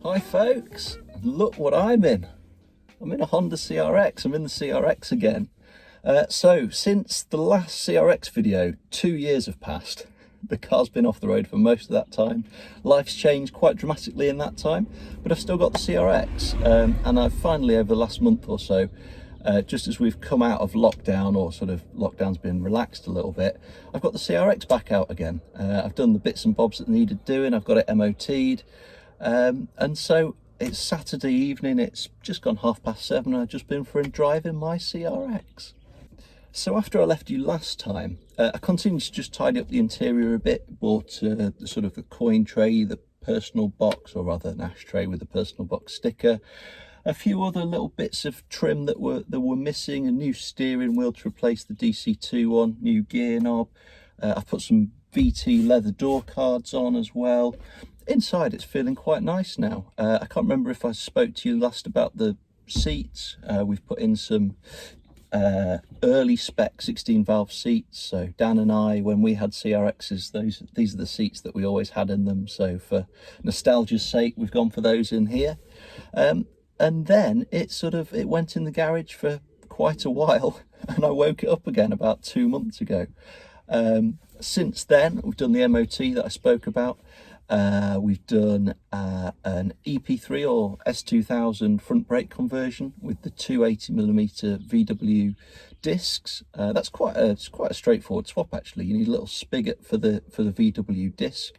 Hi folks, look what I'm in. I'm in a Honda CRX, I'm in the CRX again. So since the last CRX video, 2 years have passed. The car's been off the road for most of that time. Life's changed quite dramatically in that time, but I've still got the CRX. And I've finally, over the last month or so, just as we've come out of lockdown, or sort of lockdown's been relaxed a little bit, I've got the CRX back out again. I've done the bits and bobs that needed doing, I've got it MOT'd. And so it's Saturday evening, it's just gone 7:30, I've just been for a drive in my CRX. So after I left you last time, I continued to just tidy up the interior a bit, bought the sort of the coin tray, the personal box, or rather an ashtray with a personal box sticker, a few other little bits of trim that were missing, a new steering wheel to replace the DC2 one, new gear knob. I've put some VT leather door cards on as well. Inside it's feeling quite nice now. I can't remember if I spoke to you last about the seats. We've put in some early spec 16 valve seats. So Dan and I, when we had CRXs, these are the seats that we always had in them. So for nostalgia's sake, we've gone for those in here. And then it went in the garage for quite a while, and I woke it up again about 2 months ago. Since then, we've done the MOT that I spoke about. We've done an EP3 or S2000 front brake conversion with the 280mm VW discs. That's quite a straightforward swap actually. You need a little spigot for the VW disc.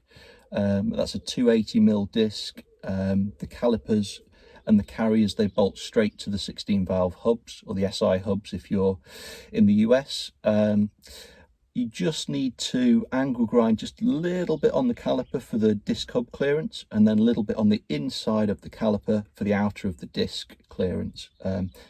That's a 280mm disc. The calipers and the carriers, they bolt straight to the 16 valve hubs, or the SI hubs if you're in the US. You just need to angle grind just a little bit on the caliper for the disc hub clearance, and then a little bit on the inside of the caliper for the outer of the disc clearance.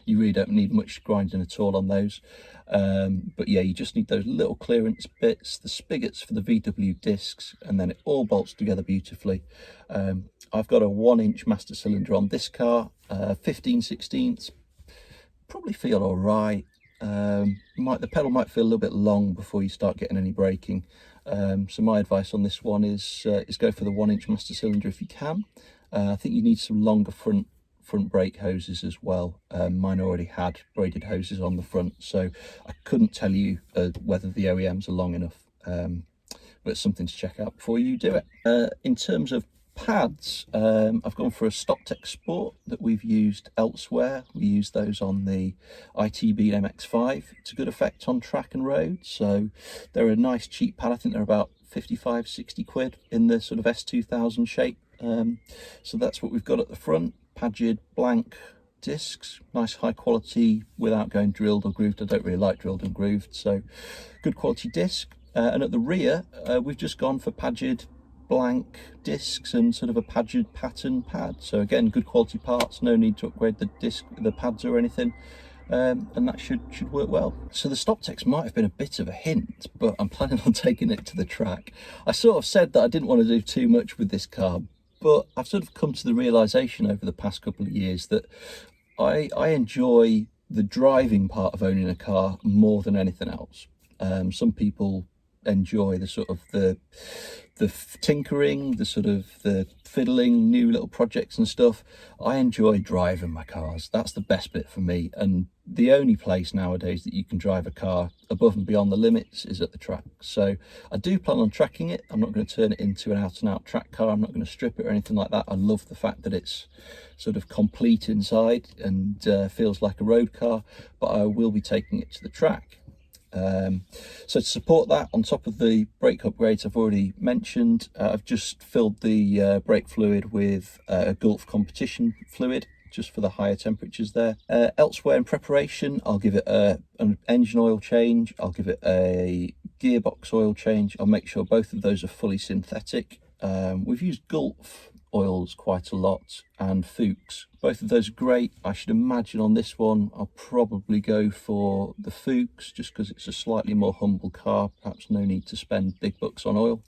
You really don't need much grinding at all on those. But yeah, you just need those little clearance bits, the spigots for the VW discs, and then it all bolts together beautifully. I've got a 1-inch master cylinder on this car, 15/16. Probably feel all right. The pedal might feel a little bit long before you start getting any braking. So my advice on this one is go for the 1-inch master cylinder if you can. I think you need some longer front brake hoses as well. Mine already had braided hoses on the front, so I couldn't tell you whether the OEMs are long enough, but it's something to check out before you do it. In terms of pads, I've gone for a StockTech Sport that we've used elsewhere. We use those on the ITB MX-5. It's a good effect on track and road, so they're a nice cheap pad. I think they're about 55-60 quid in the sort of S2000 shape. So that's what we've got at the front. Padged blank discs, nice high quality without going drilled or grooved. I don't really like drilled and grooved, so good quality disc. And at the rear, we've just gone for padged blank discs and sort of a padged pattern pad. So again, good quality parts, no need to upgrade the pads or anything. And that should work well. So the stop text might have been a bit of a hint, but I'm planning on taking it to the track. I sort of said that I didn't want to do too much with this car, but I've sort of come to the realization over the past couple of years that I enjoy the driving part of owning a car more than anything else. Some people enjoy the sort of the tinkering, the fiddling, new little projects and stuff. I enjoy driving my cars. That's the best bit for me, and the only place nowadays that you can drive a car above and beyond the limits is at the track. So I do plan on tracking it. I'm not going to turn it into an out-and-out track car. I'm not going to strip it or anything like that. I love the fact that it's sort of complete inside and feels like a road car, but I will be taking it to the track. So to support that, on top of the brake upgrades I've already mentioned, I've just filled the brake fluid with a Gulf competition fluid, just for the higher temperatures there. Elsewhere in preparation, I'll give it an engine oil change, I'll give it a gearbox oil change. I'll make sure both of those are fully synthetic. We've used Gulf oils quite a lot, and Fuchs. Both of those are great. I should imagine on this one I'll probably go for the Fuchs, just because it's a slightly more humble car. Perhaps no need to spend big bucks on oil.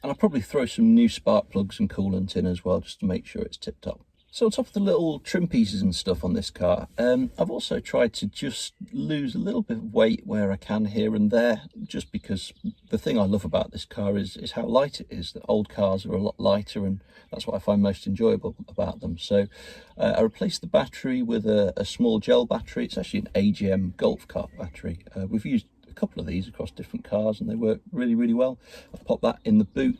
And I'll probably throw some new spark plugs and coolant in as well, just to make sure it's tipped up. So on top of the little trim pieces and stuff on this car, I've also tried to just lose a little bit of weight where I can here and there, just because the thing I love about this car is how light it is. The old cars are a lot lighter, and that's what I find most enjoyable about them. So I replaced the battery with a small gel battery. It's actually an AGM Golf Cart battery. We've used a couple of these across different cars and they work really, really well. I've popped that in the boot.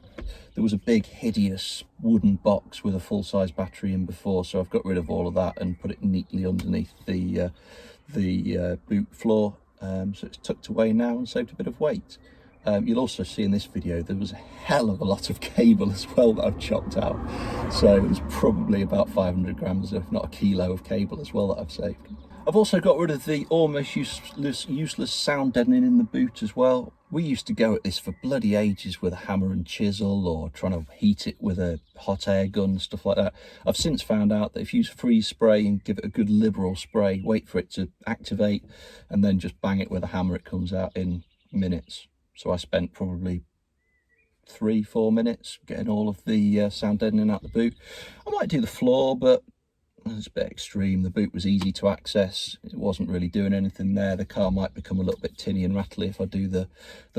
There was a big hideous wooden box with a full-size battery in before, so I've got rid of all of that and put it neatly underneath the boot floor, so it's tucked away now and saved a bit of weight. You'll also see in this video there was a hell of a lot of cable as well that I've chopped out, so it was probably about 500 grams, if not a kilo, of cable as well that I've saved. I've also got rid of the almost useless sound deadening in the boot as well. We used to go at this for bloody ages with a hammer and chisel, or trying to heat it with a hot air gun, stuff like that. I've since found out that if you use freeze spray and give it a good liberal spray, wait for it to activate, and then just bang it with a hammer, it comes out in minutes. So I spent probably 3-4 minutes getting all of the sound deadening out the boot. I might do the floor, but it's a bit extreme. The boot was easy to access, it wasn't really doing anything there. The car might become a little bit tinny and rattly if I do the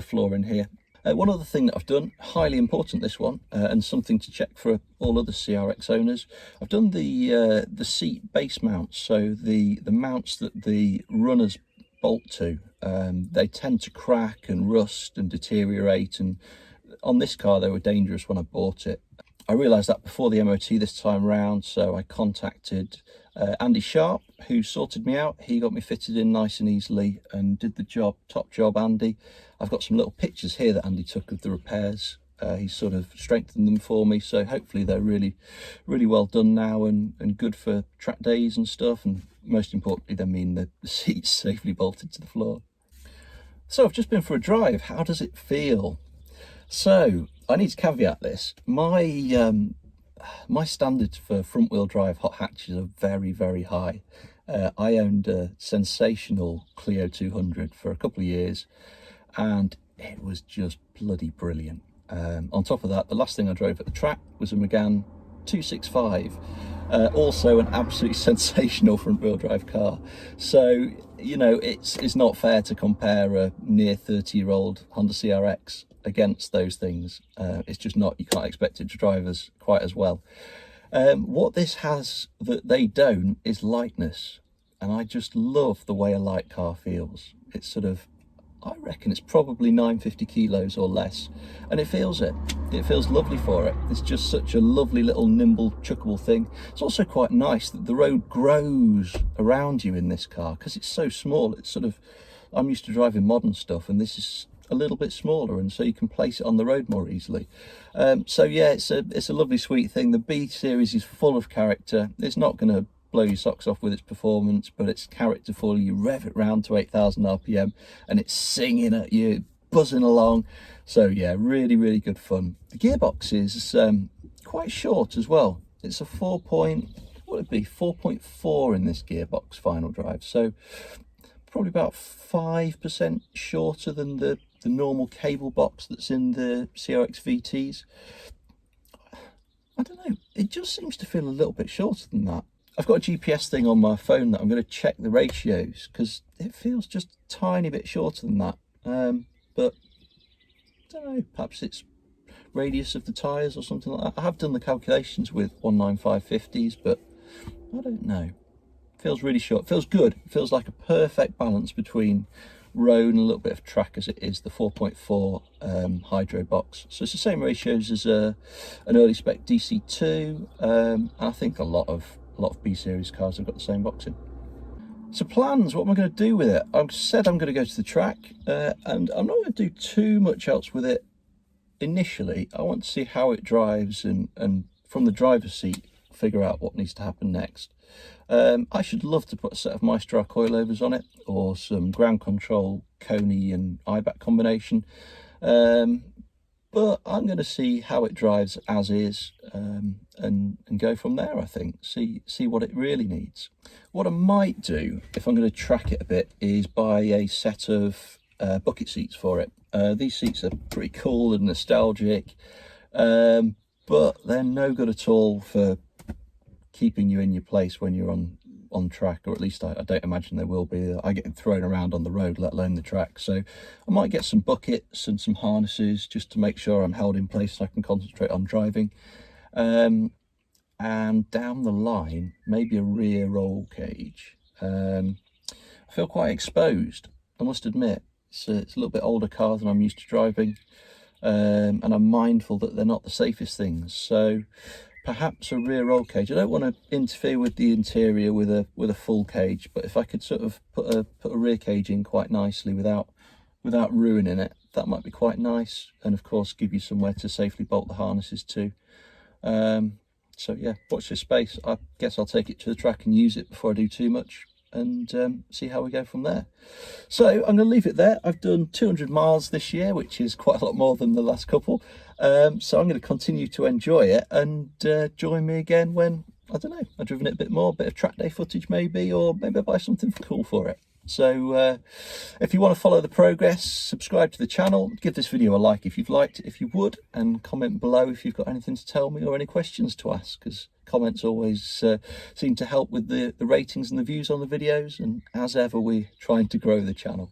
floor in here. One other thing that I've done, highly important this one, and something to check for all other CRX owners, I've done the seat base mounts. So the mounts that the runners bolt to, they tend to crack and rust and deteriorate, and on this car they were dangerous when I bought it. I realised that before the MOT this time round, so I contacted Andy Sharp, who sorted me out. He got me fitted in nice and easily and did the job. Top job, Andy. I've got some little pictures here that Andy took of the repairs. He sort of strengthened them for me, so hopefully they're really, really well done now and good for track days and stuff, and most importantly they mean the seats safely bolted to the floor. So I've just been for a drive. How does it feel? So I need to caveat this. My standards for front wheel drive hot hatches are very, very high. I owned a sensational Clio 200 for a couple of years and it was just bloody brilliant. On top of that, the last thing I drove at the track was a Megane 265, also an absolutely sensational front wheel drive car. So, you know, it's not fair to compare a near 30-year-old Honda CRX against those things. It's just not, you can't expect it to drive as quite as well. What this has that they don't is lightness, and I just love the way a light car feels. It's sort of, I reckon it's probably 950 kilos or less, and it feels lovely for it. It's just such a lovely little nimble chuckable thing. It's also quite nice that the road grows around you in this car because it's so small. It's sort of, I'm used to driving modern stuff and this is a little bit smaller, and so you can place it on the road more easily. So yeah, it's a lovely sweet thing. The B series is full of character. It's not going to blow your socks off with its performance, but it's characterful. You rev it round to 8,000 RPM and it's singing at you, buzzing along. So yeah, really, really good fun. The gearbox is quite short as well. It's a 4.4 in this gearbox final drive, so probably about 5% shorter than the normal cable box that's in the CRX VTs. I don't know, it just seems to feel a little bit shorter than that. I've got a GPS thing on my phone that I'm going to check the ratios because it feels just a tiny bit shorter than that. But I don't know, perhaps it's radius of the tyres or something like that. I have done the calculations with 195/50s, but I don't know. It feels really short. It feels good. It feels like a perfect balance between road and a little bit of track, as it is the 4.4 hydro box. So it's the same ratios as an early spec DC2. I think a lot of B series cars have got the same box in. So plans, what am I going to do with it? I've said I'm going to go to the track, and I'm not going to do too much else with it initially. I want to see how it drives and from the driver's seat figure out what needs to happen next. I should love to put a set of Maestro coilovers on it, or some ground control Coney and IBAC combination, but I'm going to see how it drives as is, and go from there. I think see what it really needs. What I might do, if I'm going to track it a bit, is buy a set of bucket seats for it. These seats are pretty cool and nostalgic, but they're no good at all for keeping you in your place when you're on track, or at least I don't imagine there will be. I get thrown around on the road, let alone the track. So I might get some buckets and some harnesses just to make sure I'm held in place so I can concentrate on driving. And down the line, maybe a rear roll cage. I feel quite exposed, I must admit. It's a little bit older car than I'm used to driving, and I'm mindful that they're not the safest things. So perhaps a rear roll cage. I don't want to interfere with the interior with a full cage, but if I could sort of put a rear cage in quite nicely without ruining it, that might be quite nice. And of course, give you somewhere to safely bolt the harnesses to. So yeah, watch this space. I guess I'll take it to the track and use it before I do too much, and see how we go from there. So I'm going to leave it there. I've done 200 miles this year, which is quite a lot more than the last couple. So I'm going to continue to enjoy it, and join me again when, I don't know, I've driven it a bit more, a bit of track day footage maybe, or maybe I'll buy something cool for it. So if you want to follow the progress, subscribe to the channel, give this video a like if you've liked it, if you would, and comment below if you've got anything to tell me or any questions to ask, because comments always seem to help with the ratings and the views on the videos. And as ever, we're trying to grow the channel.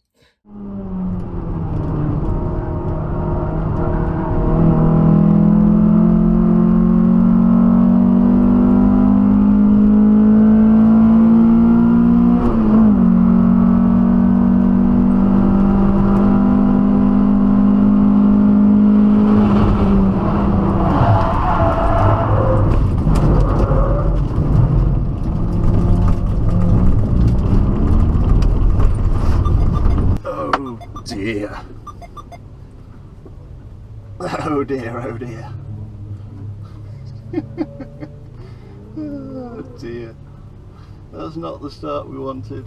Dear. Oh dear, oh dear. Oh dear. That's not the start we wanted.